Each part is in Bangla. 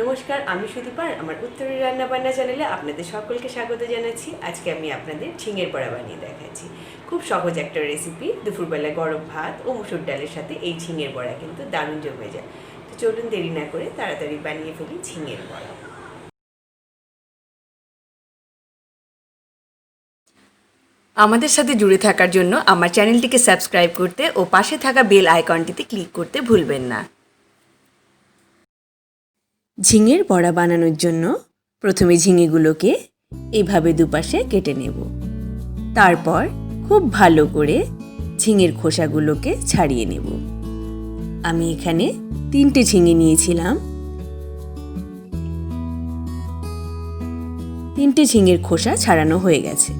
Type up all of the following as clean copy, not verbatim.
নমস্কার, আমি সুদীপা। আমার উত্তরের রান্নাবান্না চ্যানেলে আপনাদের সকলকে স্বাগত জানাচ্ছি। আজকে আমি আপনাদের ঝিঙের বড়া বানিয়ে দেখাচ্ছি। খুব সহজ একটা রেসিপি। দুপুরবেলায় গরম ভাত ও মুসুর ডালের সাথে এই ঝিঙের বড়া কিন্তু দারুণ জমে যায়। তো চলুন দেরি না করে তাড়াতাড়ি বানিয়ে ফেলি ঝিঙের বড়া। আমাদের সাথে জুড়ে থাকার জন্য আমার চ্যানেলটিকে সাবস্ক্রাইব করতে ও পাশে থাকা বেল আইকনটিতে ক্লিক করতে ভুলবেন না। ঝিঙের বড়া বানানোর জন্য প্রথমে ঝিঙেগুলোকে এইভাবে দুপাশে কেটে নেব। তারপর খুব ভালো করে ঝিঙের খোসাগুলোকে ছাড়িয়ে নেব। আমি এখানে 3টে ঝিঙে নিয়েছিলাম। 3টে ঝিঙের খোসা ছাড়ানো হয়ে গেছে।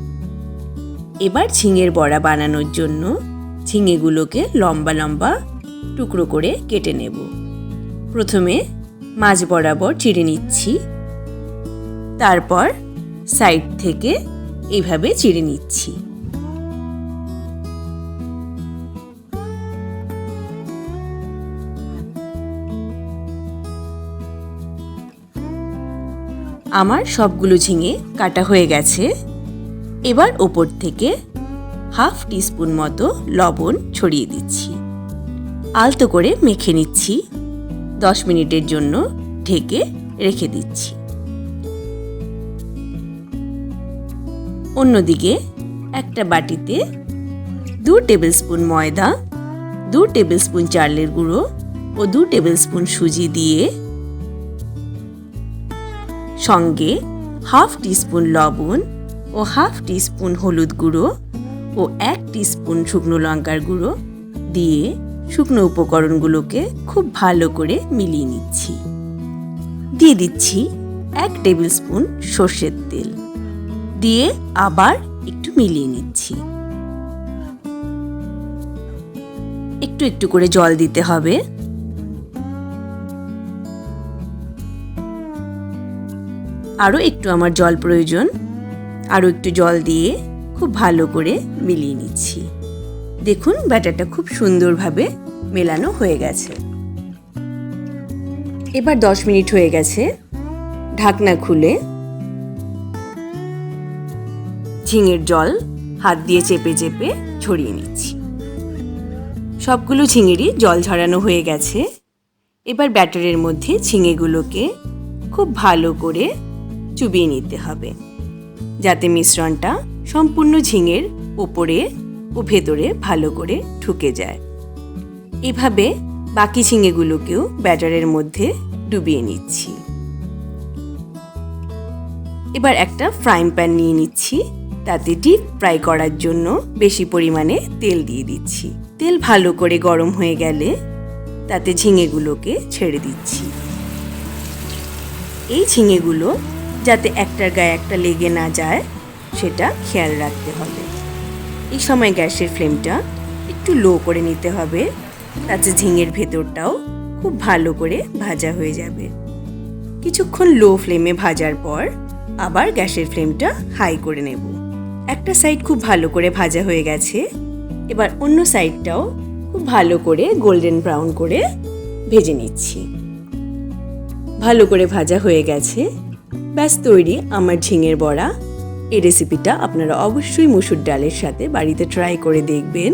এবার ঝিঙের বড়া বানানোর জন্য ঝিঙেগুলোকে লম্বা লম্বা টুকরো করে কেটে নেব। প্রথমে মাঝ বরাবর চিড়ে নিচ্ছি, তারপর সাইড থেকে এইভাবে চিড়ে নিচ্ছি। আমার সবগুলো ঝিঙে কাটা হয়ে গেছে। এবার ওপর থেকে হাফ টিস্পুন মতো লবণ ছড়িয়ে দিচ্ছি। আলতো করে মেখে নিচ্ছি। 10 মিনিটের জন্য ঢেকে রেখে দিচ্ছি। অন্যদিকে একটা বাটিতে 2 টেবিল স্পুন ময়দা, 2 টেবিল স্পুন চালের গুঁড়ো ও 2 টেবিল স্পুন সুজি দিয়ে সঙ্গে হাফ টিস্পুন লবণ ও হাফ টিস্পুন হলুদ গুঁড়ো ও 1 টিস্পুন শুকনো লঙ্কার গুঁড়ো দিয়ে শুকনো উপকরণগুলোকে খুব ভালো করে মিলিয়ে নিচ্ছি। দিয়ে দিচ্ছি 1 টেবিল স্পুন সর্ষের তেল, দিয়ে আবার একটু মিলিয়ে নিচ্ছি। একটু একটু করে জল দিতে হবে। আরও একটু আমার জল প্রয়োজন। আরও একটু জল দিয়ে খুব ভালো করে মিলিয়ে নিচ্ছি। দেখুন ব্যাটারটা খুব সুন্দরভাবে মেলানো হয়ে গেছে। এবার 10 মিনিট হয়ে গেছে। ঢাকনা খুলে ঝিঙের জল হাত দিয়ে চেপে চেপে ছড়িয়ে নিচ্ছি। সবগুলো ঝিঙেরই জল ঝরানো হয়ে গেছে। এবার ব্যাটারের মধ্যে ঝিঙেগুলোকে খুব ভালো করে চুবিয়ে নিতে হবে, যাতে মিশ্রণটা সম্পূর্ণ ঝিঙের ওপরে ও ভেতরে ভালো করে ঢুকে যায়। এভাবে বাকি ঝিঙেগুলোকেও ব্যাটারের মধ্যে ডুবিয়ে নিচ্ছি। এবার একটা ফ্রাইং প্যান নিয়ে নিচ্ছি। তাতে ডিপ ফ্রাই করার জন্য বেশি পরিমাণে তেল দিয়ে দিচ্ছি। তেল ভালো করে গরম হয়ে গেলে তাতে ঝিঙেগুলোকে ছেড়ে দিচ্ছি। এই ঝিঙেগুলো যাতে একটার গায়ে একটা লেগে না যায় সেটা খেয়াল রাখতে হবে। এই সময় গ্যাসের ফ্লেমটা একটু লো করে নিতে হবে, তাতে ঝিঙের ভেতরটাও খুব ভালো করে ভাজা হয়ে যাবে। কিছুক্ষণ লো ফ্লেমে ভাজার পর আবার গ্যাসের ফ্লেমটা হাই করে নেব। একটা সাইড খুব ভালো করে ভাজা হয়ে গেছে। এবার অন্য সাইডটাও খুব ভালো করে গোল্ডেন ব্রাউন করে ভেজে নিচ্ছি। ভালো করে ভাজা হয়ে গেছে। ব্যাস তৈরি আমার ঝিঙের বড়া। এই রেসিপিটা আপনারা অবশ্যই মুসুর ডালের সাথে বাড়িতে ট্রাই করে দেখবেন।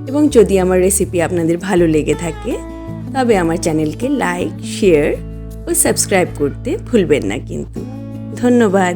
এবং যদি আমার রেসিপি আপনাদের ভালো লেগে থাকে তবে আমার চ্যানেলকে লাইক, শেয়ার ও সাবস্ক্রাইব করতে ভুলবেন না কিন্তু। ধন্যবাদ।